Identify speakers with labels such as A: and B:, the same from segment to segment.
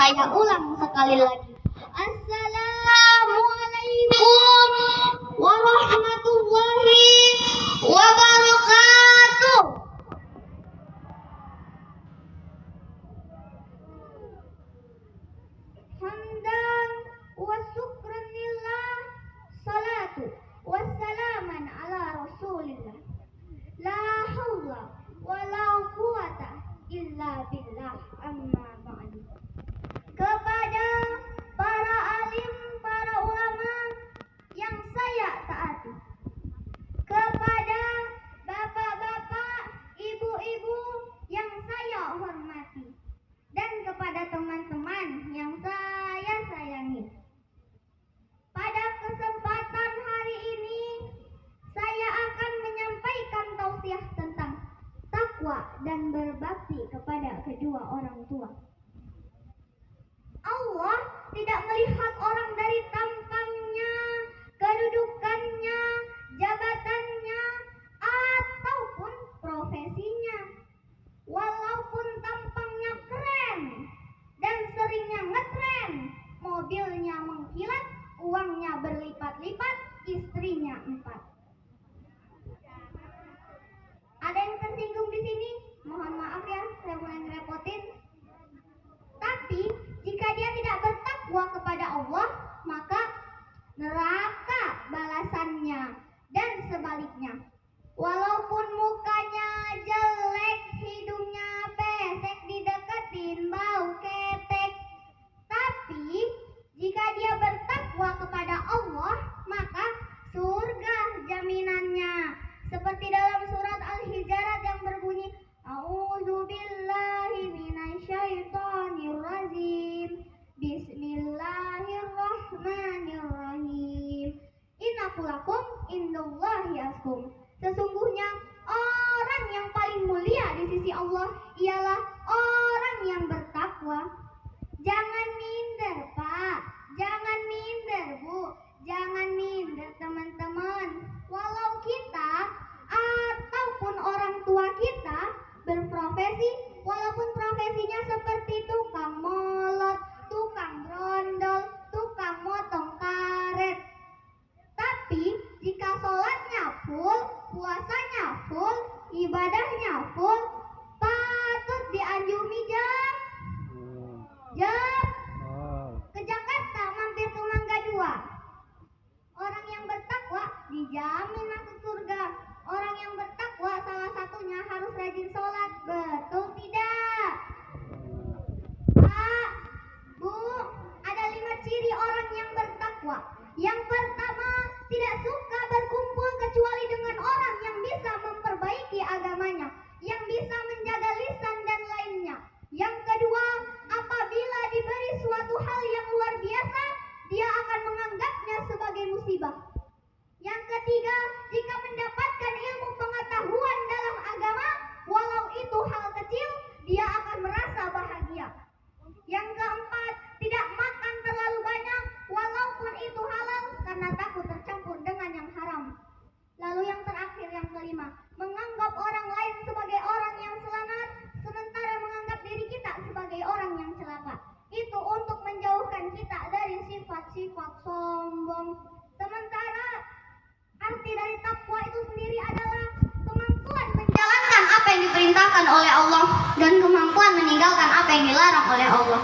A: Saya ulang sekali lagi. Assalamualaikum warahmatullahi wabarakatuh. Hamdan wa syukran lillah, salatu wassalaman ala rasulillah. La haula wa la quwata illa billah, amma ba'du. Kepada para alim, para ulama yang saya taati, kepada bapak-bapak, ibu-ibu yang saya hormati, dan kepada teman-teman yang saya sayangi. Pada kesempatan hari ini, saya akan menyampaikan tausiah tentang takwa dan berbakti kepada kedua orang tua. Allah tidak melihat orang dari tampangnya, kedudukannya, jabatannya, ataupun profesinya. Walaupun tampangnya keren dan seringnya ngetren, mobilnya mengkilat, uangnya berlipat-lipat, istrinya 4. Ada yang tersinggung di sini? Mohon maaf ya, saya mulai ngerepotin. Tapi jika dia tidak bertakwa kepada Allah, maka neraka balasannya. Dan sebaliknya, walaupun mukanya jelek, hidungnya pesek, dideketin bau ketek, tapi jika dia bertakwa kepada Allah, maka surga jaminannya. Seperti dalam surat Al-Hujurat yang berbunyi, A'udzubillahi minasyaitonirrajim. Bismillahirrahmanirrahim. Innakulakum indallahi askum. Sesungguhnya orang yang paling mulia di sisi Allah ialah orang yang bertakwa. Jangan minder, Pak. Jangan minder, Bu. Jangan minder, teman-teman. Walau kita ataupun orang tua kita berprofesi, walaupun profesinya seperti tukang molot, tukang brondol, tukang motong karet, tapi jika sholatnya full, puasanya full, ibadahnya full, patut dianjumi jam ke Jakarta, mampir ke Mangga 2. Orang yang bertakwa dijamin masuk surga. Orang yang bertakwa salah satunya harus rajin sholat. Betul tidak? Pak, Bu, ada 5 ciri orang yang bertakwa. Yang pertama, tidak suka berkumpul kecuali dengan orang yang bisa memperbaiki agamanya, yang bisa menjaga lisan dan lainnya. Yang kedua, apabila diberi suatu hal yang luar biasa, dia akan menganggapnya sebagai musibah. Yang ketiga, jika mendapatkan ilmu pengetahuan dalam agama, walau itu hal kecil, dia akan merasa bahagia. Yang keempat, tidak makan terlalu banyak, walaupun itu halal, karena takut tercampur dengan yang haram. Lalu yang terakhir, yang kelima, menganggap orang lain sebagai orang yang selamat, sementara menganggap diri kita sebagai orang yang celaka. Itu untuk menjauhkan kita dari sifat-sifat sombong. Sementara arti dari takwa itu sendiri adalah kemampuan menjalankan apa yang diperintahkan oleh Allah dan kemampuan meninggalkan apa yang dilarang oleh Allah.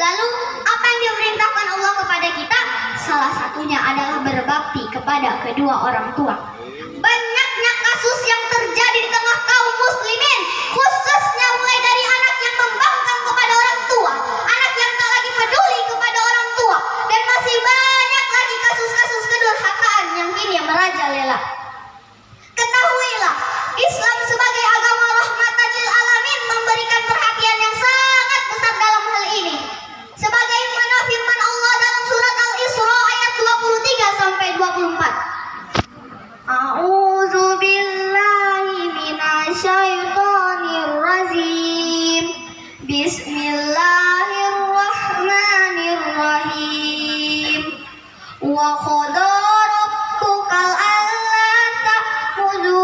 A: Lalu apa yang diperintahkan Allah kepada kita? Salah satunya adalah berbakti kepada kedua orang tua. Banyaknya kasus yang terjadi di tengah kaum muslimin, khususnya mulai dari anak yang membangkang kepada orang tua, anak yang tak lagi peduli kepada orang tua, dan masih banyak lagi kasus-kasus kedurhakaan yang kini merajalela. Ketahuilah, Islam sebagai agama rahmatan lil alamin memberikan perhatian yang sangat besar dalam hal ini. Sebagaimana firman Allah dalam surat Al-Isra ayat 23 sampai 24. A'udzubillahi minasyaitonirrajim. Bismillahirrahmanirrahim. Wa qada rabbuka alla ta'budu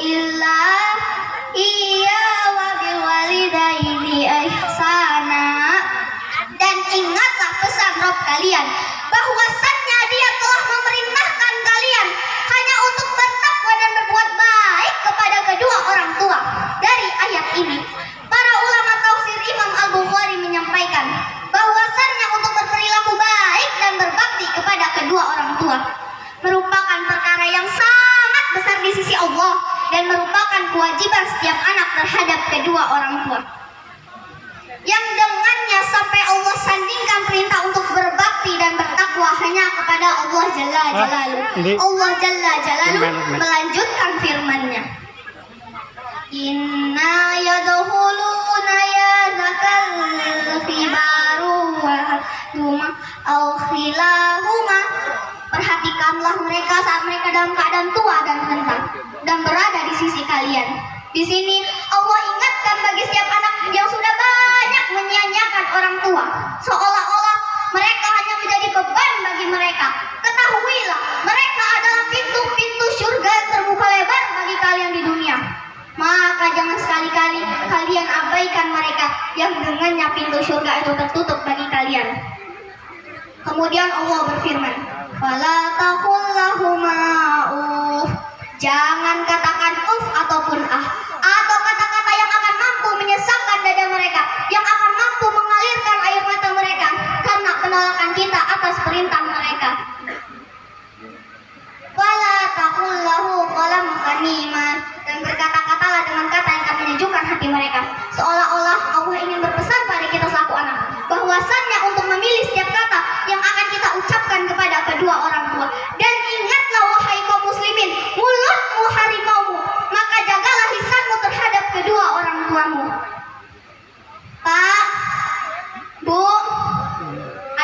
A: illa iya wa bil walidaini ihsana. kalian bahwasannya Dia telah memerintahkan kalian hanya untuk bertakwa dan berbuat baik kepada kedua orang tua. Dari ayat ini, para ulama tafsir Imam Al-Bukhari menyampaikan bahwasannya untuk berperilaku baik dan berbakti kepada kedua orang tua merupakan perkara yang sangat besar di sisi Allah dan merupakan kewajiban setiap anak terhadap kedua orang tua, yang dengannya sampai Allah sandingkan perintah untuk berbakti dan bertakwa hanya kepada Allah Jalla Jalaluh. Allah Jalla Jalaluh melanjutkan firman-Nya, Inna yadkhuluna ya zakal khibaru wa duma au khilahuma. Perhatikanlah mereka saat mereka dalam keadaan tua dan renta dan berada di sisi kalian. Di sini Allah ingatkan bagi setiap anak yang sudah banyak menyia-nyiakan orang tua, seolah-olah mereka hanya menjadi beban bagi mereka. Ketahuilah, mereka adalah pintu-pintu surga yang terbuka lebar bagi kalian di dunia. Maka jangan sekali-kali kalian abaikan mereka yang dengannya pintu surga itu tertutup bagi kalian. Kemudian Allah berfirman, "Fala taqul lahuma uff." Jangan katakan uff ataupun ah, atau kata-kata yang akan mampu menyesakkan dada mereka, yang akan mampu mengalirkan air mata mereka karena penolakan kita atas perintah mereka. Fala taqul lahu qalam qaniman. Dan berkata-katalah dengan kata yang akan menyejukkan hati mereka, seolah-olah Allah ingin berpesan pada kita selaku anak bahwasannya untuk memilih setiap kata yang akan kita ucapkan kepada kedua orang tua. Dan ingatlah wahai kaum muslimin, mulutmu harimaumu, maka jagalah lisanmu terhadap kedua orang tuamu. Pak, Bu,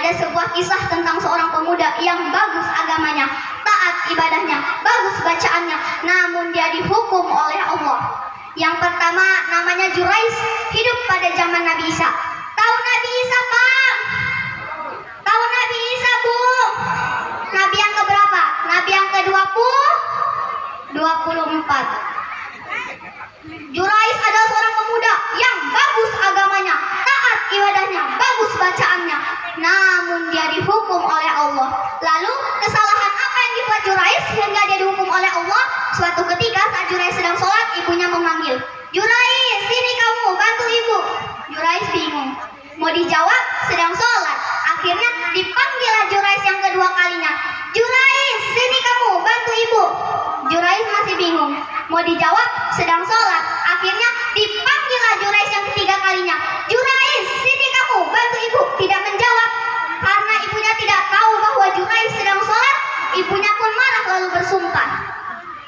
A: ada sebuah kisah tentang seorang pemuda yang bagus agamanya, taat ibadahnya, bagus bacaannya, namun dia dihukum oleh Allah. Yang pertama namanya Jurais, hidup pada zaman Nabi Isa. Tahu Nabi Isa, Pak? Tahu Nabi Isa, Bu? Nabi yang keberapa? Nabi yang ke-24. Jurais adalah seorang pemuda yang bagus agamanya, taat ibadahnya, bagus bacaannya, namun dia dihukum oleh Allah. Lalu kesalahan apa yang dibuat Jurais hingga dia dihukum oleh Allah? Suatu ketika saat Jurais sedang sholat, ibunya memanggil, "Jurais, sini kamu, bantu ibu." Jurais bingung, mau dijawab sedang sholat. Akhirnya dipanggillah Jurais yang kedua kalinya, "Jurais, sini kamu, bantu ibu." Jurais masih bingung, mau dijawab sedang sholat. Akhirnya dipanggillah Jurais yang ketiga kalinya, "Jurais, sini kamu, bantu ibu." Tidak menjawab. Karena ibunya tidak tahu bahwa Jurais sedang sholat, ibunya pun marah lalu bersumpah,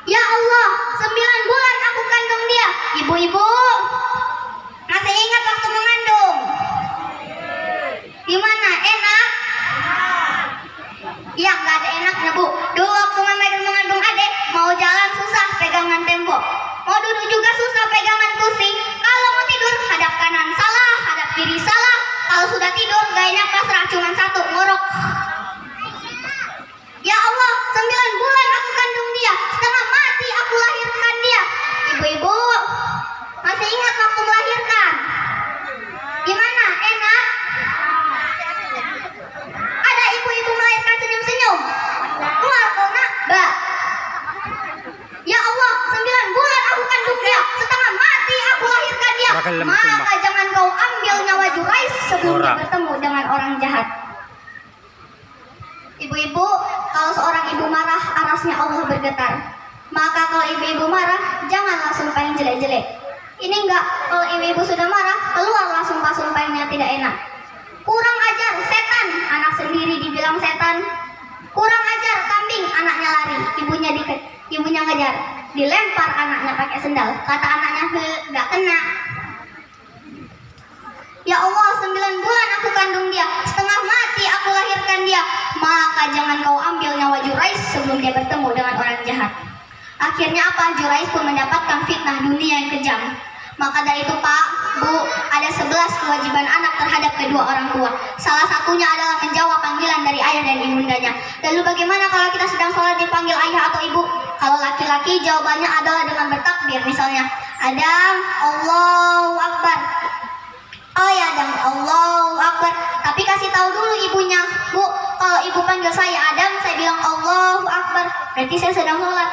A: "Ya Allah, 9 bulan aku kandung dia." Ibu-ibu masih ingat waktu mengandung? Gimana? Enak? Ya, nggak ada enaknya, Bu. Dulu waktu mengandung adek, mau jalan susah pegangan tembok, mau duduk juga susah pegangan kursi. Kalau mau tidur hadap kanan salah, hadap kiri salah. Kalau sudah tidur gayanya pasrah, cuma satu, ngorok. Ya Allah, 9 bulan aku kandung dia, setengah mati aku lahirkan dia. Ibu-ibu masih ingat waktu melahirkan? Gimana? Enak? Ada ibu-ibu melahirkan senyum-senyum? Wah, kau nak, Mbak. Ya Allah, 9 bulan aku kandung dia, setengah mati aku lahirkan dia. Maka jangan kau ambil nyawa Jurais sebelum dia bertemu dengan orang jahat. Ibu-ibu, kalau seorang ibu marah, arasnya Allah bergetar. Maka kalau ibu-ibu marah, jangan langsung sumpah yang jelek-jelek. Ini enggak, kalau ibu-ibu sudah marah, keluar langsung sumpah yang tidak enak. Kurang ajar, setan, anak sendiri dibilang setan. Kurang ajar, kambing, anaknya lari, ibunya ngejar. Dilempar anaknya pakai sendal, kata anaknya, "Enggak kena." Ya Allah, 9 bulan aku kandung dia, setengah mati aku lahirkan dia. Maka jangan kau ambil nyawa Jurais sebelum dia bertemu dengan orang jahat. Akhirnya apa? Jurais pun mendapatkan fitnah dunia yang kejam. Maka dari itu, Pak, Bu, ada 11 kewajiban anak terhadap kedua orang tua. Salah satunya adalah menjawab panggilan dari ayah dan ibundanya. Lalu bagaimana kalau kita sedang sholat dipanggil ayah atau ibu? Kalau laki-laki jawabannya adalah dengan bertakbir. Misalnya, Adam, Allahu Akbar. Oh ya, Adam, Allahu Akbar. Tapi kasih tahu dulu ibunya, Bu, Kalau ibu panggil saya Adam, saya bilang Allahu Akbar, berarti saya sedang sholat.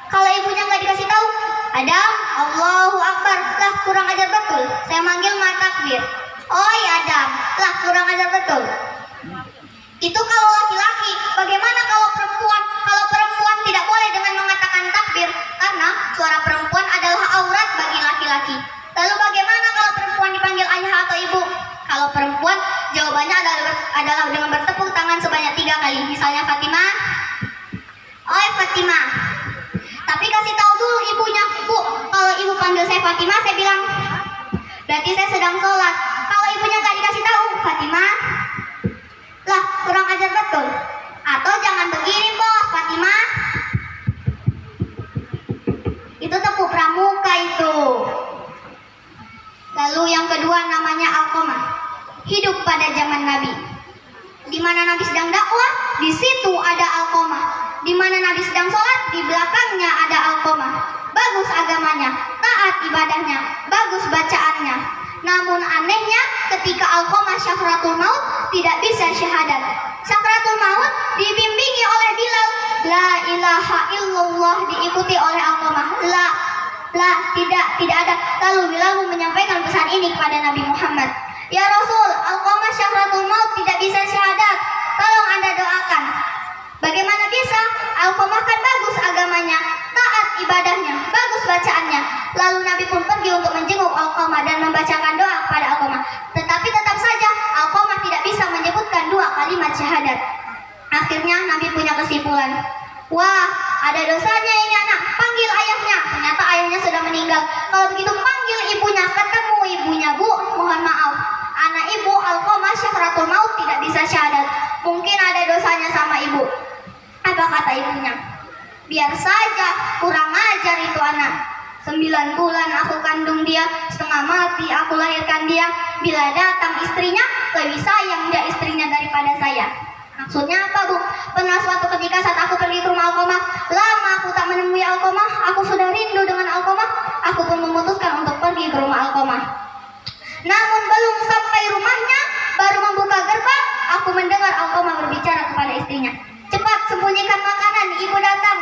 A: Kalau ibunya nggak dikasih tahu, Adam, Allahu Akbar, lah kurang ajar betul. Saya manggil ma takbir. Oi Adam, lah kurang ajar betul. Itu kalau laki-laki. Bagaimana kalau perempuan? Kalau perempuan tidak boleh dengan mengatakan takbir, karena suara perempuan adalah aurat bagi laki-laki. Lalu bagaimana kalau perempuan dipanggil ayah atau ibu? Kalau perempuan, jawabannya adalah dengan bertepuk tangan sebanyak 3 kali. Misalnya Fatimah, oi Fatimah. Tapi kasih tahu dulu ibunya, Bu, kalau ibu panggil saya Fatimah, saya bilang, berarti saya sedang sholat. Kalau ibunya nggak dikasih tahu, Fatimah, lah kurang ajar betul. Atau jangan begini bos, Fatimah, itu tepuk pramuka itu. Lalu yang kedua namanya Alqamah, hidup pada zaman Nabi. Di mana Nabi sedang dakwah, di situ ada Alqamah. Di mana Nabi sedang sholat, di belakangnya ada Alqamah. Bagus agamanya, taat ibadahnya, bagus bacaannya. Namun anehnya ketika Alqamah syafratul maut tidak bisa syahadat. Syafratul maut dibimbingi oleh Bilal, la ilaha illallah, diikuti oleh Alqamah, la tidak ada. Lalu Bilal menyampaikan pesan ini kepada Nabi Muhammad, ya Rasul, Alqamah syafratul maut tidak bisa syahadat, tolong Anda doakan. Bagaimana bisa? Alqamah kan bagus agamanya, taat ibadahnya, bagus bacaannya. Lalu Nabi pun pergi untuk menjenguk Alqamah dan membacakan doa kepada Alqamah. Tetapi tetap saja Alqamah tidak bisa menyebutkan 2 kalimat syahadat. Akhirnya Nabi punya kesimpulan, wah, ada dosanya ini anak, panggil ayahnya. Ternyata ayahnya sudah meninggal. Kalau begitu panggil ibunya, ketemu ibunya, Bu, mohon maaf, anak ibu Alqamah syafratul maut tidak bisa syahadat. Mungkin ada dosanya sama ibu. Apa kata ibunya? Biar saja, kurang ajar itu anak. 9 bulan aku kandung dia, setengah mati aku lahirkan dia. Bila datang istrinya, lebih sayang dia istrinya daripada saya. Maksudnya apa, Bu? Pernah suatu ketika saat aku pergi ke rumah Alqamah, lama aku tak menemui Alqamah, aku sudah rindu dengan Alqamah. Aku pun memutuskan untuk pergi ke rumah Alqamah. Namun belum sampai rumahnya, baru membuka gerbang, aku mendengar Alqamah berbicara kepada istrinya, cepat sembunyikan makanan, ibu datang.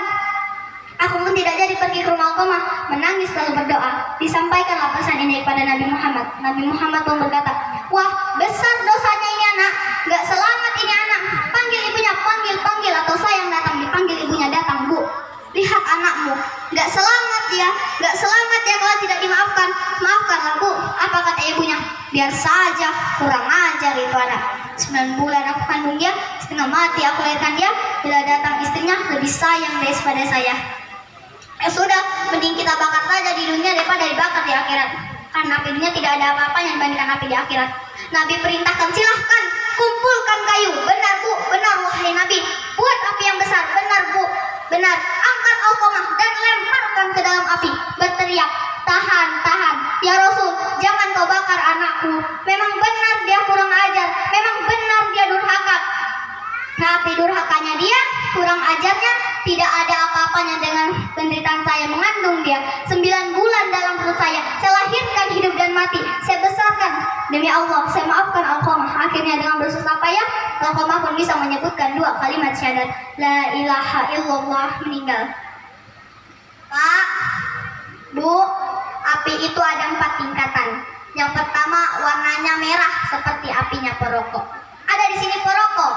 A: Aku pun tidak jadi pergi ke rumah Alqamah, menangis lalu berdoa. Disampaikanlah pesan ini kepada Nabi Muhammad. Nabi Muhammad pun berkata, wah, besar dosanya ini anak, gak selamat ini anak. Panggil ibunya, panggil, atau saya yang datang, dipanggil ibunya datang, Bu. Lihat anakmu, gak selamat dia kalau tidak dimaafkan. Maafkanlah, Bu. Apa kata ibunya? Biar saja, kurang ajar itu anak. 9 bulan aku kandung dia, setengah mati aku lahirkan dia. Bila datang istrinya, lebih sayang daripada saya. Sudah, mending kita bakar saja di dunia daripada dibakar di akhirat. Karena api dunia tidak ada apa-apanya dibandingkan api di akhirat. Nabi perintahkan, silahkan kumpulkan kayu. Benar, Bu, benar wahai Nabi. Buat api yang besar, benar, Bu, benar. Angkat Alqamah dan lemparkan ke dalam api. Berteriak, tahan, ya Rasul, jangan kau bakar anakku. Memang benar dia kurang ajar, memang benar dia durhaka. Tapi durhakanya dia, kurang ajarnya, tidak ada apa-apanya dengan penderitaan saya mengandung dia. 9 bulan dalam perut saya lahirkan hidup dan mati, saya besarkan. Demi Allah, saya maafkan Alqamah. Akhirnya dengan bersusah payah, Alqamah pun bisa menyebutkan 2 kalimat syahadat, la ilaha illallah, meninggal. Pak, Bu, api itu ada 4 tingkatan. Yang pertama, warnanya merah seperti apinya perokok. Ada di sini perokok.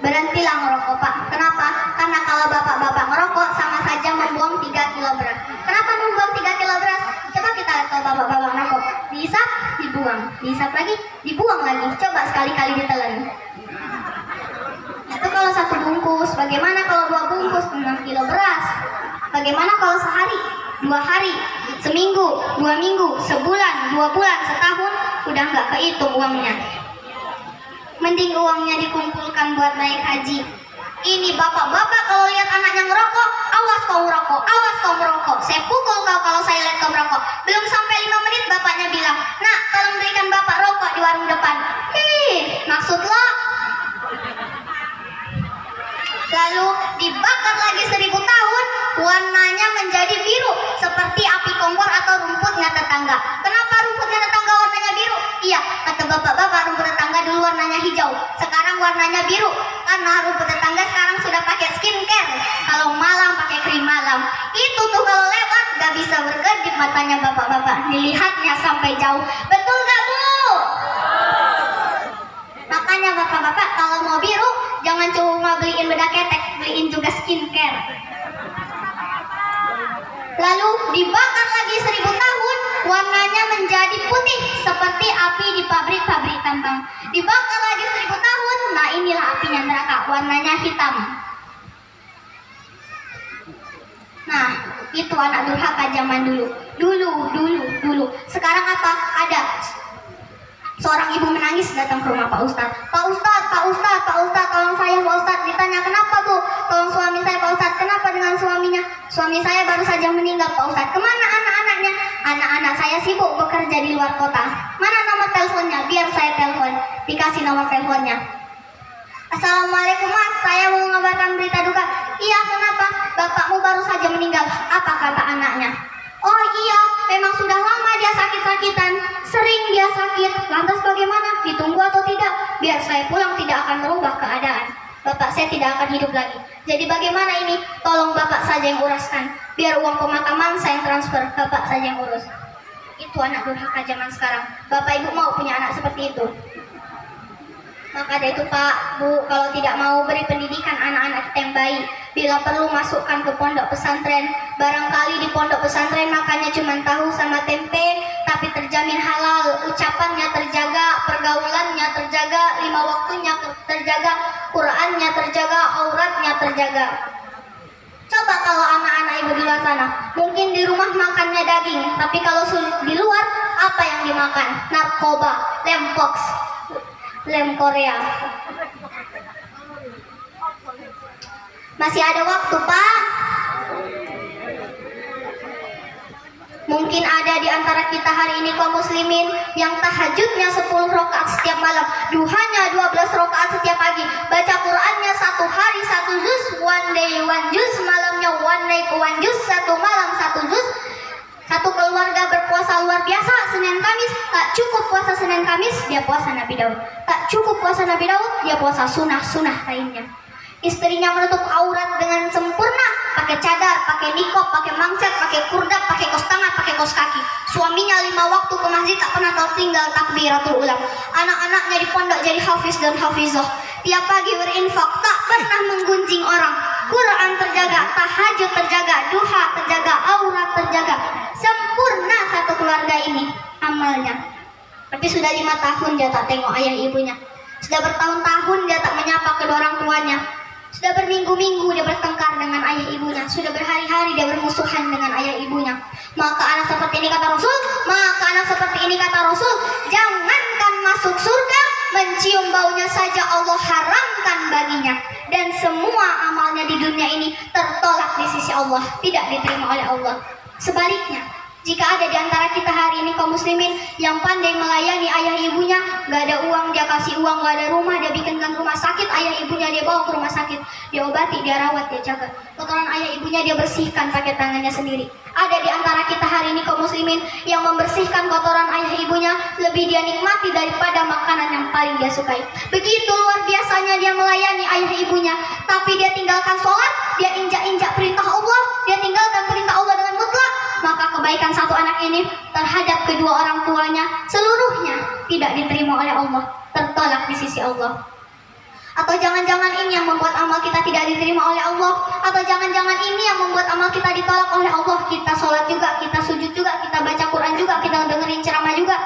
A: Berhentilah merokok, Pak. Kenapa? Karena kalau bapak-bapak merokok sama saja membuang 3 kilo beras. Kenapa membuang 3 kilo beras? Coba kita lihat kalau bapak-bapak merokok. Dihisap, dibuang. Dihisap lagi, dibuang lagi. Coba sekali-kali ditelan. Itu kalau 1 bungkus. Bagaimana kalau 2 bungkus? 6 kilo beras. Bagaimana kalau sehari, 2 hari, seminggu, 2 minggu, sebulan, 2 bulan, setahun? Udah nggak kehitung uangnya. Mending uangnya dikumpulkan buat naik haji. Ini bapak-bapak kalau lihat anaknya ngerokok, awas kau merokok, awas kau merokok. Saya pukul kau kalau saya lihat kau merokok. Belum sampai 5 menit bapaknya bilang, nak, tolong berikan bapak rokok di warung depan. Maksud lo? Lalu dibakar lagi 1000 tahun, warnanya menjadi biru seperti api kompor atau rumputnya tetangga. Kenapa rumputnya tetangga warnanya biru? Iya, kata bapak-bapak, rumput tetangga dulu warnanya hijau, sekarang sekarang warnanya biru karena rumput tetangga sekarang sudah pakai skincare. Kalau malam pakai krim malam. Itu tuh kalau lewat gak bisa berkedip matanya bapak-bapak. Dilihatnya sampai jauh. Betul gak Bu? Makanya bapak-bapak kalau mau biru jangan cuma beliin bedak ketek, beliin juga skincare. Lalu dibakar lagi 1000 tahun, warnanya menjadi putih seperti api di pabrik-pabrik tambang. Dibakar lagi 1000 tahun, nah inilah apinya neraka, warnanya hitam. Nah, itu anak durhaka zaman dulu. Dulu. Sekarang apa? Ada seorang ibu menangis datang ke rumah Pak Ustadz. Pak Ustadz, tolong saya Pak Ustadz. Ditanya, kenapa Bu? Tolong suami saya Pak Ustadz. Kenapa dengan suaminya? Suami saya baru saja meninggal Pak Ustadz. Kemana anak-anaknya? Anak-anak saya sibuk bekerja di luar kota. Mana nomor teleponnya? Biar saya telepon. Dikasih nomor teleponnya. Assalamualaikum Mas, saya mau mengabarkan berita duka. Iya, kenapa? Bapakmu baru saja meninggal. Apa kata anaknya? Oh iya, memang sudah lama dia sakit-sakitan. Sering dia sakit. Lantas bagaimana? Ditunggu atau tidak? Biar saya pulang tidak akan merubah keadaan. Bapak saya tidak akan hidup lagi. Jadi bagaimana ini? Tolong Bapak saja yang uruskan. Biar uang pemakaman saya yang transfer, Bapak saja yang urus. Itu anak durhaka zaman sekarang. Bapak Ibu mau punya anak seperti itu? Maka dari itu Pak, Bu, kalau tidak mau beri pendidikan anak-anak kita yang baik, bila perlu masukkan ke pondok pesantren. Barangkali di pondok pesantren makannya cuma tahu sama tempe, tapi terjamin halal, ucapannya terjaga, pergaulannya terjaga, 5 waktunya terjaga, Qurannya terjaga, auratnya terjaga. Coba kalau anak-anak ibu di luar sana, mungkin di rumah makannya daging, tapi kalau di luar, apa yang dimakan? Narkoba, lempox, lem Korea. Masih ada waktu Pak. Mungkin ada di antara kita hari ini kaum muslimin yang tahajudnya 10 rakaat setiap malam, duhanya 12 rakaat setiap pagi, baca Qurannya 1 hari 1 juz, one day 1 juz, malamnya one night 1 juz, 1 malam 1 juz. Satu keluarga berpuasa luar biasa Senin Kamis, tak cukup puasa Senin Kamis, dia puasa Nabi Daud. Tak cukup puasa Nabi Daud, dia puasa sunnah-sunnah lainnya. Istrinya menutup aurat dengan sempurna, pakai cadar, pakai nikob, pakai mangset, pakai kurdap, pakai kos tangan, pakai kos kaki. Suaminya 5 waktu ke masjid tak pernah tertinggal takbiratul ulang. Anak-anaknya di pondok jadi hafiz dan hafizah. Tiap pagi berinfak, tak pernah menggunjing orang. Quran terjaga, tahajud terjaga, duha terjaga, aurat terjaga. Sempurna satu keluarga ini amalnya. Tapi sudah 5 tahun dia tak tengok ayah ibunya. Sudah bertahun-tahun dia tak menyapa kedua orang tuanya. Sudah berminggu-minggu dia bertengkar dengan ayah ibunya. Sudah berhari-hari dia bermusuhan dengan ayah ibunya. Maka anak seperti ini kata Rasul, jangankan masuk surga, mencium baunya saja Allah haramkan baginya. Dan semua amalnya di dunia ini tertolak di sisi Allah, tidak diterima oleh Allah. Sebaliknya, jika ada di antara kita hari ini kaum muslimin yang pandai melayani ayah ibunya, gak ada uang dia kasih uang, gak ada rumah dia bikinkan rumah sakit, ayah ibunya dia bawa ke rumah sakit, dia obati, dia rawat, dia jaga. Kotoran ayah ibunya dia bersihkan pakai tangannya sendiri. Ada di antara kita hari ini kaum muslimin yang membersihkan kotoran ayah ibunya lebih dia nikmati daripada makanan yang paling dia sukai. Begitu luar biasanya dia melayani ayah ibunya, tapi dia tinggalkan sholat, dia injak-injak perintah Allah, dia tinggalkan perintah Allah dengan mutlak. Maka kebaikan satu anak ini terhadap kedua orang tuanya seluruhnya tidak diterima oleh Allah, tertolak di sisi Allah. Atau jangan-jangan ini yang membuat amal kita tidak diterima oleh Allah, atau jangan-jangan ini yang membuat amal kita ditolak oleh Allah. Kita sholat juga, kita sujud juga, kita baca Quran juga, kita dengerin ceramah juga.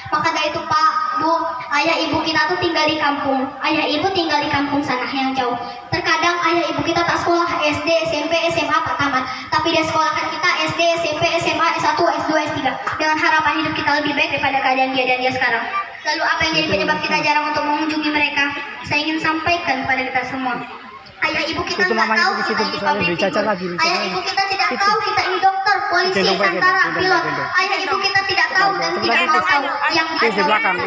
A: Maka dari itu Pak, Bu, ayah ibu kita tuh tinggal di kampung. Ayah ibu tinggal di kampung sana yang jauh. Terkadang ayah ibu kita tak sekolah SD, SMP, SMA, tak tamat, tapi dia sekolahkan kita SD, SMP, SMA, S1, S2, S3 dengan harapan hidup kita lebih baik daripada keadaan dia dan dia sekarang. Lalu apa yang jadi penyebab kita jarang untuk mengunjungi mereka? Saya ingin sampaikan kepada kita semua, ayah ibu kita tidak tahu kita ini public figure. Ayah ibu kita tidak tahu kita ini dokter, polisi, tentara, pilot. Ayah ibu kita tidak tahu dan tidak mau tahu yang di belakang.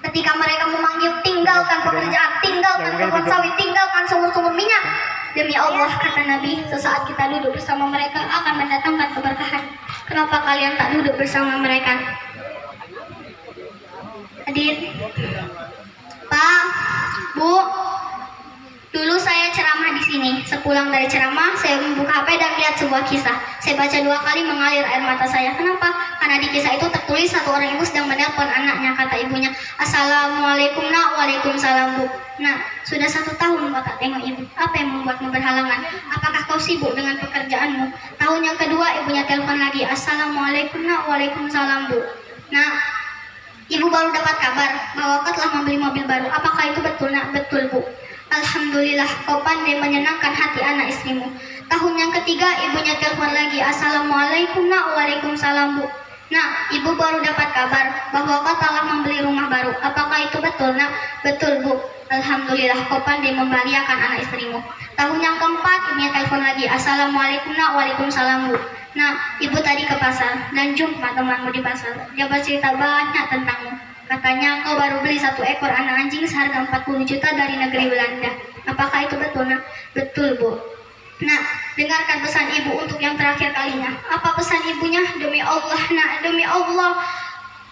A: Ketika mereka memanggil, tinggalkan pekerjaan, tinggalkan kebun sawit, tinggalkan sumur-sumur minyak. Demi Allah, kata Nabi, sesaat kita duduk bersama mereka akan mendatangkan keberkahan. Kenapa kalian tak duduk bersama mereka? Hadir. Pak, Bu, dulu saya ceramah di sini. Sepulang dari ceramah, saya membuka HP dan melihat sebuah kisah. Saya baca 2 kali mengalir air mata saya. Kenapa? Karena di kisah itu tertulis satu orang ibu sedang menelpon anaknya. Kata ibunya, "Assalamualaikum nak." "Waalaikumsalam Bu." "Nak, sudah 1 tahun Bapak tengok ibu. Apa yang membuatmu berhalangan? Apakah kau sibuk dengan pekerjaanmu?" Tahun yang kedua ibunya telepon lagi. "Assalamualaikum nak." "Waalaikumsalam Bu." "Nah, ibu baru dapat kabar bahwa kau telah membeli mobil baru. Apakah itu betul nak?" "Betul Bu." "Alhamdulillah, kau pandai menyenangkan hati anak istrimu." Tahun yang ketiga ibunya telepon lagi. "Assalamualaikum nak." "Waalaikumsalam Bu." "Nah, ibu baru dapat kabar bahwa kau telah membeli rumah baru. Apakah itu betul nak?" "Betul Bu." "Alhamdulillah, kau pandai membahagiakan anak istrimu." Tahun yang keempat ibunya telepon lagi. "Assalamualaikum nak." "Waalaikumsalam Bu." "Nah, ibu tadi ke pasar dan jumpa temanmu di pasar. Dia bercerita banyak tentangmu. Katanya kau baru beli 1 ekor anak anjing seharga 40 juta dari negeri Belanda. Apakah itu betul nak?" "Betul Bu." "Nah, dengarkan pesan ibu untuk yang terakhir kalinya." "Apa pesan ibunya?" "Demi Allah nak, demi Allah."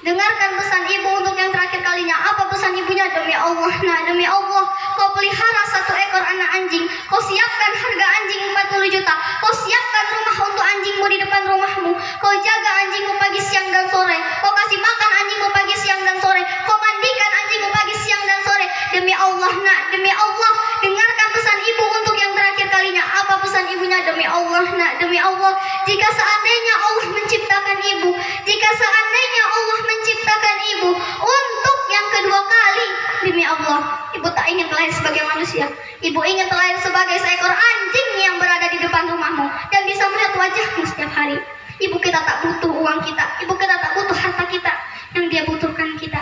A: "Dengarkan pesan ibu untuk yang terakhir kalinya." "Apa pesan ibunya?" "Demi Allah nak, demi Allah. Kau pelihara 1 ekor anak anjing. Kau siapkan harga anjing 40 juta. Kau siapkan rumah untuk anjingmu di depan rumahmu. Kau jaga anjingmu pagi, siang, dan sore. Kau kasih makan anjingmu pagi, siang, dan sore. Kau mandikan anjingmu pagi, siang, dan sore. Demi Allah nak, demi Allah. Dengarkan pesan ibu untuk yang terakhir kalinya." "Apa pesan ibunya?" "Demi Allah nak, demi Allah. Jika seandainya Allah menciptakan ibu, jika seandainya Allah menciptakan ibu untuk yang kedua kali, demi Allah, ibu tak ingin terlahir sebagai manusia. Ibu ingin terlahir sebagai seekor anjing yang berada di depan rumahmu dan bisa melihat wajahmu setiap hari." Ibu kita tak butuh uang kita, ibu kita tak butuh harta kita. Yang dia butuhkan kita.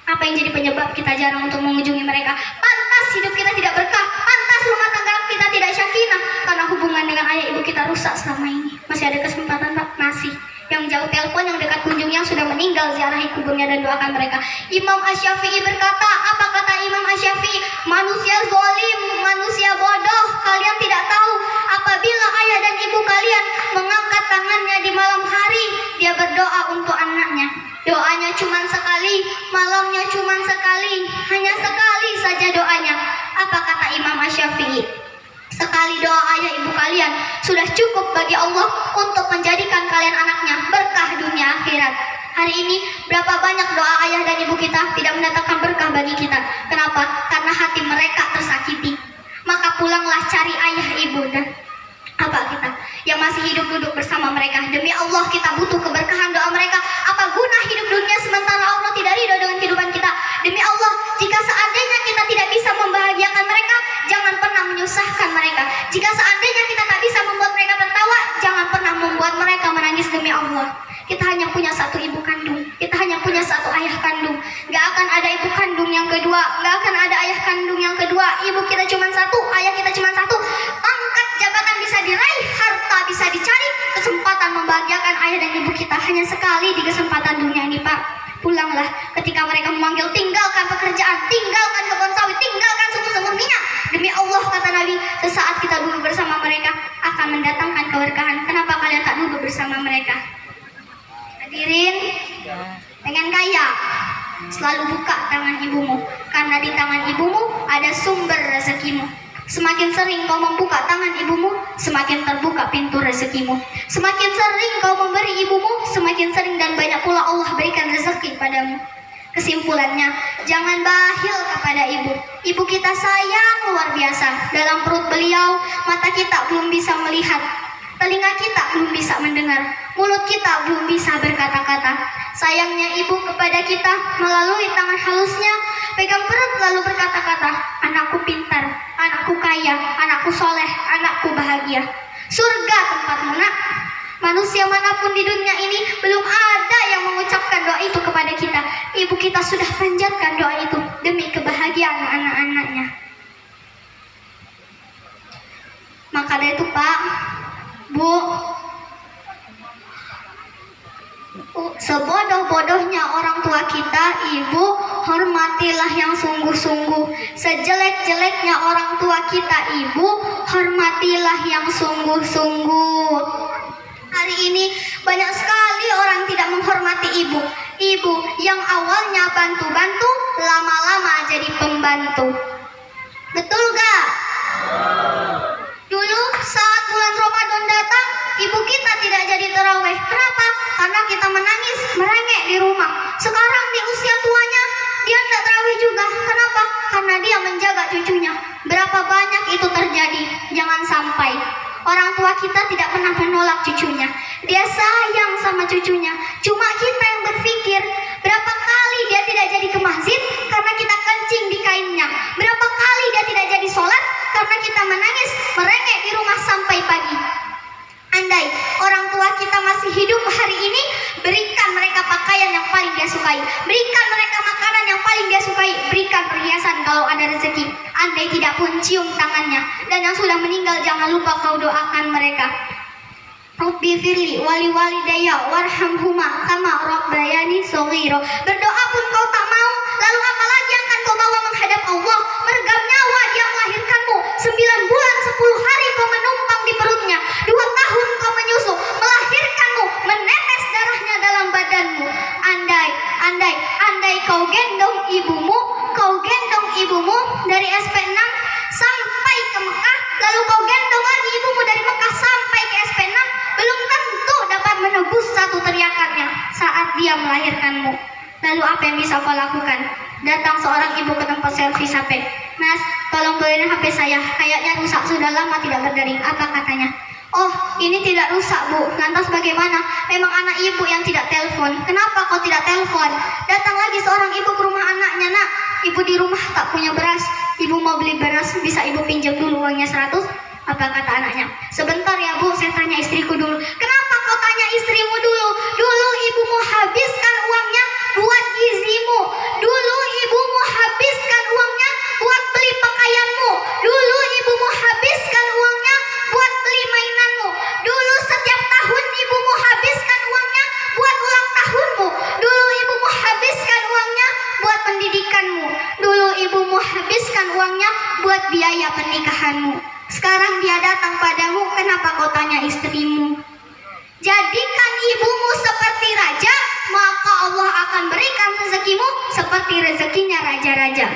A: Apa yang jadi penyebab kita jarang untuk mengunjungi mereka? Pantas hidup kita tidak berkah, pantas rumah tangga kita tidak syakinah, karena hubungan dengan ayah ibu kita rusak selama ini. Masih ada kesempatan Pak? Masih. Yang jauh telepon, yang dekat kunjung, yang sudah meninggal, ziarahi kuburnya dan doakan mereka. Imam Asy-Syafi'i berkata, apa kata Imam Asy-Syafi'i? "Manusia zalim, manusia bodoh, kalian tidak tahu apabila ayah dan ibu kalian mengangkat tangannya di malam hari, dia berdoa untuk anaknya. Doanya cuma sekali, malamnya cuma sekali, hanya sekali saja doanya." Apa kata Imam Asy-Syafi'i? "Sekali doa ayah ibu kalian sudah cukup bagi Allah untuk menjadikan kalian anaknya berkah dunia akhirat." Hari ini berapa banyak doa ayah dan ibu kita tidak mendatangkan berkah bagi kita. Kenapa? Karena hati mereka tersakiti. Maka pulanglah cari ayah ibu dan apa kita yang masih hidup duduk bersama mereka. Demi Allah kita butuh keberkahan doa mereka. Apa guna hidup dunia sementara Allah tidak ridho dengan kehidupan kita? Demi Allah, jika seandainya kita tidak bisa membahagiakan mereka, jangan pernah menyusahkan mereka. Jika seandainya kita tak bisa membuat mereka tertawa, jangan pernah membuat mereka menangis. Demi Allah, kita hanya punya 1 ibu kandung, kita hanya punya 1 ayah kandung. Gak akan ada ibu kandung yang kedua, gak akan ada ayah kandung yang kedua. Ibu kita cuma 1, ayah kita cuma 1. Pangkat jabatan bisa diraih, harta bisa dicari, kesempatan membahagiakan ayah dan ibu kita hanya sekali di kesempatan dunia ini Pak. Pulanglah ketika mereka memanggil, tinggalkan pekerjaan, tinggalkan kebun sawit, tinggalkan sumur-sumur minyak. Demi Allah kata Nabi, sesaat kita duduk bersama mereka akan mendatangkan keberkahan. Kenapa kalian tak duduk bersama mereka? Hadirin, pengen kaya, selalu buka tangan ibumu, karena di tangan ibumu ada sumber rezekimu. Semakin sering kau membuka tangan ibumu, semakin terbuka pintu rezekimu. Semakin sering kau memberi ibumu, semakin sering dan banyak pula Allah berikan rezeki padamu. Kesimpulannya, jangan bakhil kepada ibu. Ibu kita sayang luar biasa. Dalam perut beliau, mata kita belum bisa melihat, telinga kita belum bisa mendengar, mulut kita belum bisa berkata-kata. Sayangnya ibu kepada kita melalui tangan halusnya, pegang perut lalu berkata-kata, "Anakku pintar, anakku kaya, anakku soleh, anakku bahagia." Surga tempatmu nak. Manusia manapun di dunia ini belum ada yang mengucapkan doa itu kepada kita. Ibu kita sudah panjatkan doa itu demi kebahagiaan anak-anaknya. Maka dari itu Pak, Bu, sebodoh-bodohnya orang tua kita, ibu, hormatilah yang sungguh-sungguh. Sejelek-jeleknya orang tua kita, ibu, hormatilah yang sungguh-sungguh. Hari ini banyak sekali orang tidak menghormati ibu. Ibu yang awalnya bantu-bantu, lama-lama jadi pembantu. Betul gak? Dulu saat bulan Ramadan datang, ibu kita tidak jadi tarawih. Kenapa? Karena kita menangis, merengek di rumah. Sekarang di usia tuanya, dia tidak tarawih juga. Kenapa? Karena dia menjaga cucunya. Berapa banyak itu terjadi? Jangan sampai. Orang tua kita tidak pernah menolak cucunya. Dia sayang sama cucunya. Cuma kita yang berpikir, berapa kali dia tidak jadi ke masjid karena kita kencing di kainnya. Berapa kali dia tidak jadi sholat karena kita menangis, merengek di rumah sampai pagi. Andai orang tua kita masih hidup hari ini, berikan mereka pakaian yang paling dia sukai, berikan mereka makanan yang paling dia sukai, berikan perhiasan kalau ada rezeki. Andai tidak pun cium tangannya. Dan yang sudah meninggal jangan lupa kau doakan mereka. Rabbi firli wali walidayya warhamhuma kama rabbayani shaghira. Berdoa pun kau tak mau, lalu apa lagi yang akan kau bawa menghadap Allah? Meregang nyawa dia melahirkanmu, 9 bulan 10 hari kau menumpang di perutnya, 2 tahun kau menyusu, melahirkanmu, menetes darahnya dalam badanmu. Andai kau gendong ibumu dari SP6 sampai ke Mekah, lalu kau gendong lagi ibumu dari Mekah sampai ke SP6, belum tentu dapat menebus satu teriakannya saat dia melahirkanmu. Lalu apa yang bisa kau lakukan? Datang seorang ibu ke tempat servis HP. Mas, tolong benerin HP saya, kayaknya rusak, sudah lama tidak berdering. Apa katanya? Oh, ini tidak rusak, Bu. Lantas bagaimana? Memang anak ibu yang tidak telepon. Kenapa kau tidak telepon? Datang lagi seorang ibu ke rumah anaknya. Nak, ibu di rumah tak punya beras. Ibu mau beli beras, bisa ibu pinjam dulu uangnya 100? Apa kata anaknya? Sebentar ya, Bu, saya tanya istriku dulu. Kenapa kau tanya istrimu dulu? Dulu ibumu habiskan uangnya buat gizimu. Dulu ibumu habiskan uangnya buat beli pakaianmu. Dulu ibumu habiskan uangnya buat beli mainanmu. Dulu setiap tahun ibumu habiskan uangnya buat ulang tahunmu. Dulu ibumu habiskan uangnya buat pendidikanmu. Dulu ibumu habiskan uangnya buat biaya pernikahanmu. Sekarang dia datang padamu, kenapa kau tanya istrimu? Jadikan ibumu seperti raja, maka Allah akan berikan rezekimu seperti rezekinya raja-raja.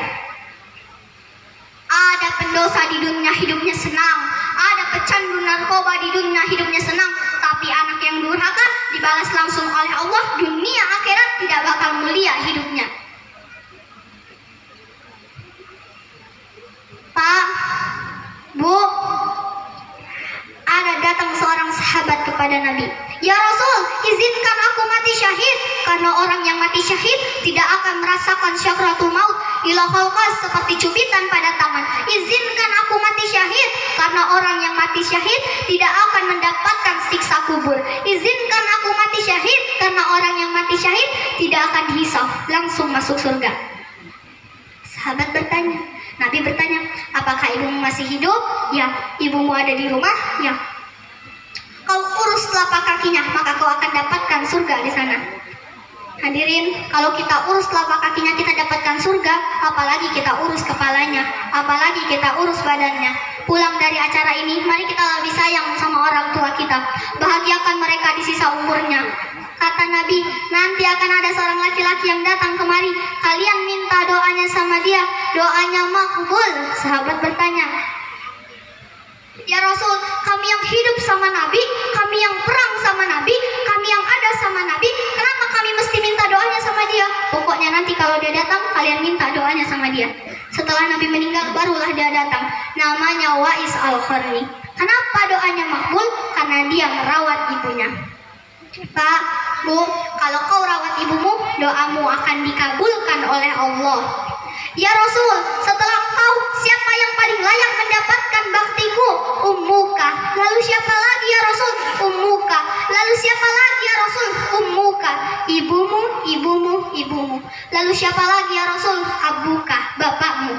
A: Ada pendosa di dunia hidupnya senang, ada pecandu narkoba di dunia hidupnya senang, tapi anak yang durhaka dibalas langsung oleh Allah, dunia akhirat tidak bakal mulia hidupnya. Pak, Bu, ada datang seorang sahabat kepada Nabi. Ya Rasul, izinkan aku mati syahid, karena orang yang mati syahid tidak akan merasakan syakaratul maut ila khalqas, seperti cubitan pada tangan. Izinkan aku mati syahid, karena orang yang mati syahid tidak akan mendapatkan siksa kubur. Izinkan aku mati syahid, karena orang yang mati syahid tidak akan dihisab, langsung masuk surga. Sahabat bertanya, Nabi bertanya, apakah ibumu masih hidup? Ya. Ibumu ada di rumah? Ya. Kau urus telapak kakinya, maka kau akan dapatkan surga di sana. Hadirin, kalau kita urus telapak kakinya kita dapatkan surga, apalagi kita urus kepalanya, apalagi kita urus badannya. Pulang dari acara ini, mari kita lebih sayang sama orang tua kita, bahagiakan mereka di sisa umurnya. Kata Nabi, nanti akan ada seorang laki-laki yang datang kemari, kalian minta doanya sama dia, doanya makbul. Sahabat bertanya, ya Rasul, kami yang hidup sama Nabi, kami yang perang sama Nabi, kami yang ada sama Nabi, kenapa kami mesti minta doanya sama dia? Pokoknya nanti kalau dia datang, kalian minta doanya sama dia. Setelah Nabi meninggal, barulah dia datang. Namanya Wa'is al-Qarni. Kenapa doanya makbul? Karena dia merawat ibunya. Pak, Bu, kalau kau rawat ibumu, doamu akan dikabulkan oleh Allah. Ya Rasul, setelah engkau, siapa yang paling layak mendapatkan baktiku? Ummuka. Lalu siapa lagi ya Rasul? Ummuka. Lalu siapa lagi ya Rasul? Ummuka. Ibumu, ibumu, ibumu. Lalu siapa lagi ya Rasul? Abuka, bapakmu.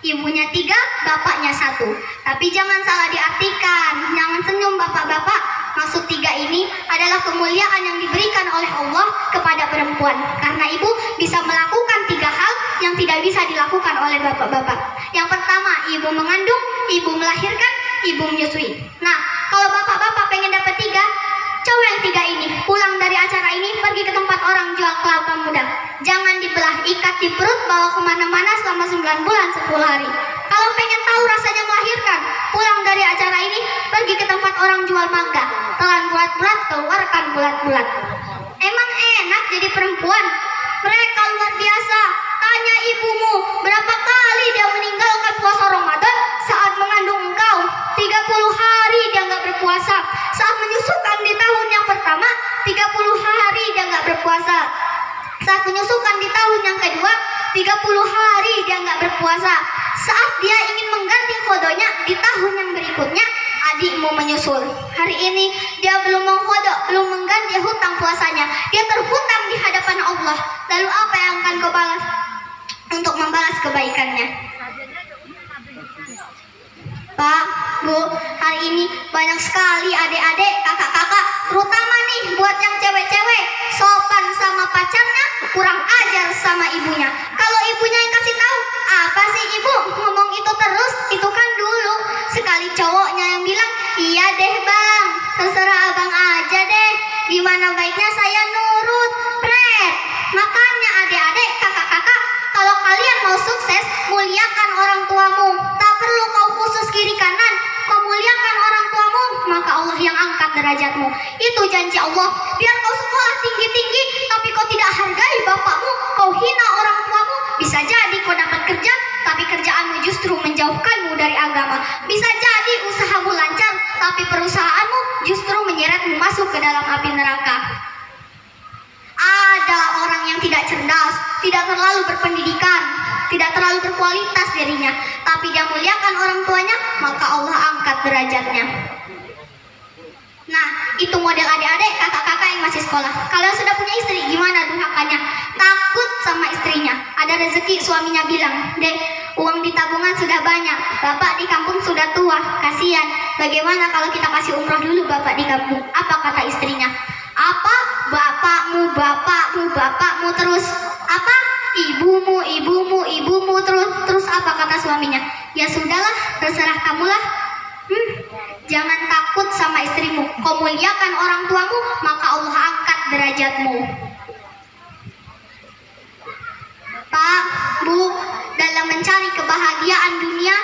A: Ibunya 3, bapaknya 1. Tapi jangan salah diartikan, jangan senyum bapak-bapak. Maksud 3 ini adalah kemuliaan yang diberikan oleh Allah kepada perempuan, karena ibu bisa melakukan 3 hal yang tidak bisa dilakukan oleh bapak-bapak. Yang pertama, ibu mengandung, ibu melahirkan, ibu menyusui. Nah, kalau bapak-bapak pengen dapat 3, Cowok yang tiga ini pulang dari acara ini pergi ke tempat orang jual kelapa muda. Jangan dibelah, ikat di perut, bawa kemana-mana selama 9 bulan 10 hari. Kalau pengen tahu rasanya melahirkan, pulang dari acara ini pergi ke tempat orang jual mangga. Telan bulat-bulat, keluarkan bulat-bulat. Emang enak jadi perempuan? Mereka luar biasa. Tanya ibumu, berapa kali dia meninggalkan puasa Ramadan saat mengandung engkau? 30 hari dia nggak berpuasa. Saat menyusukan di tahun yang pertama, 30 hari dia nggak berpuasa. Saat menyusukan di tahun yang kedua, 30 hari dia nggak berpuasa. Saat dia ingin mengganti khodonya di tahun yang berikutnya, adikmu menyusul. Hari ini dia belum mengkodok, belum mengganti hutang puasanya. Dia terhutang di hadapan Allah. Lalu apa yang akan kau balas untuk membalas kebaikannya? Pak, Bu, hari ini banyak sekali adik-adik, kakak-kakak, terutama nih buat yang cewek-cewek, sopan sama pacarnya, kurang ajar sama ibunya. Kalau ibunya yang kasih tahu, apa sih ibu ngomong itu terus? Itu kan dulu. Sekali cowoknya yang bilang, iya deh bang, terserah abang aja deh. Gimana baiknya saya nurut, Pret. Makanya adik-adik, kakak-kakak, kalau kalian mau sukses, muliakan orang tuamu. Tak perlu kau khusus kiri kanan, kau muliakan orang tuamu, maka Allah yang angkat derajatmu. Itu janji Allah. Biar kau sekolah tinggi-tinggi, tapi kau tidak hargai bapakmu, kau hina orang tuamu, bisa jadi kau dapat kerja, tapi kerjaanmu justru menjauhkanmu dari agama. Bisa jadi usahamu lancar, tapi perusahaanmu justru menyeretmu masuk ke dalam api neraka. Ada orang yang tidak cerdas, tidak terlalu berpendidikan, tidak terlalu berkualitas dirinya, tapi dia muliakan orang tuanya, maka Allah angkat derajatnya. Nah, itu model adik-adik, kakak-kakak yang masih sekolah. Kalau sudah punya istri, gimana durhakannya? Takut sama istrinya. Ada rezeki, suaminya bilang, Dek, uang di tabungan sudah banyak, bapak di kampung sudah tua, kasihan. Bagaimana kalau kita kasih umroh dulu bapak di kampung? Apa kata istrinya? Apa? Bapakmu terus. Apa? Ibumu terus apa kata suaminya? Ya sudahlah, terserah kamulah. Jangan takut sama istrimu. Kau muliakan orang tuamu, maka Allah angkat derajatmu. Pak, Bu, dalam mencari kebahagiaan dunia,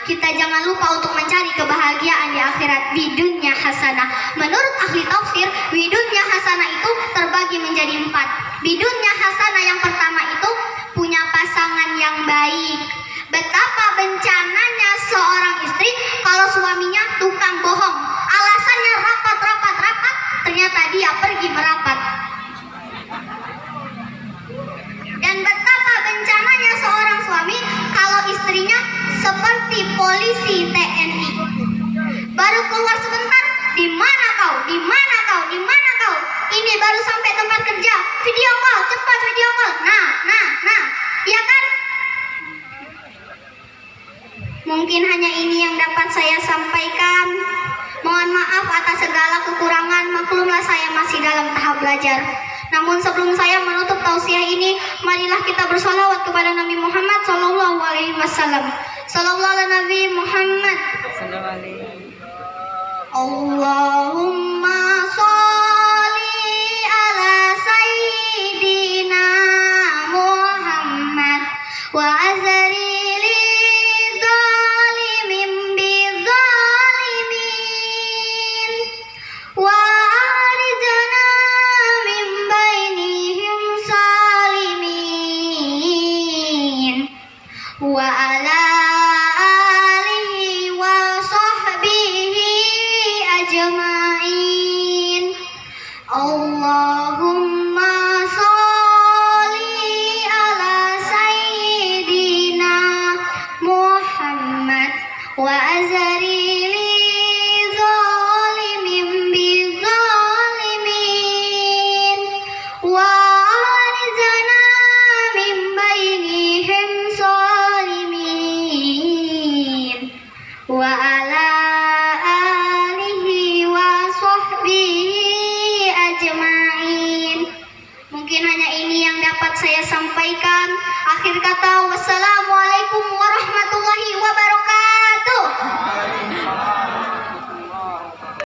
A: kita jangan lupa untuk mencari kebahagiaan di akhirat. Bidunya hasanah. Menurut ahli tafsir, bidunya hasanah itu terbagi menjadi 4. Bidunya hasanah yang pertama itu punya pasangan yang baik. Betapa bencananya seorang istri kalau suaminya tukang bohong. Alasannya rapat, ternyata dia pergi merapat. Dan betapa bencananya seorang suami kalau istrinya seperti polisi TNI. Baru keluar sebentar, di mana kau? Ini baru sampai tempat kerja. Video call, cepat video call. Nah. Iya kan? Mungkin hanya ini yang dapat saya sampaikan. Mohon maaf atas segala kekurangan, maklumlah saya masih dalam tahap belajar. Namun sebelum saya menutup tausiah ini, marilah kita bersolawat kepada Nabi Muhammad Sallallahu Alaihi Wasallam. Sallallahu ala Nabi Muhammad. Allahumma sholli ala Sayyidina Muhammad wa azri wa ala alihi wa sahbihi ajma'in. Allahumma sholli ala Sayyidina Muhammad wa azri li zalimin bi zalimin wa arzana min bainihim wa ala alihi wa sahbihi ajma'in. Mungkin hanya ini yang dapat saya sampaikan. Akhir kata, wassalamualaikum warahmatullahi wabarakatuh.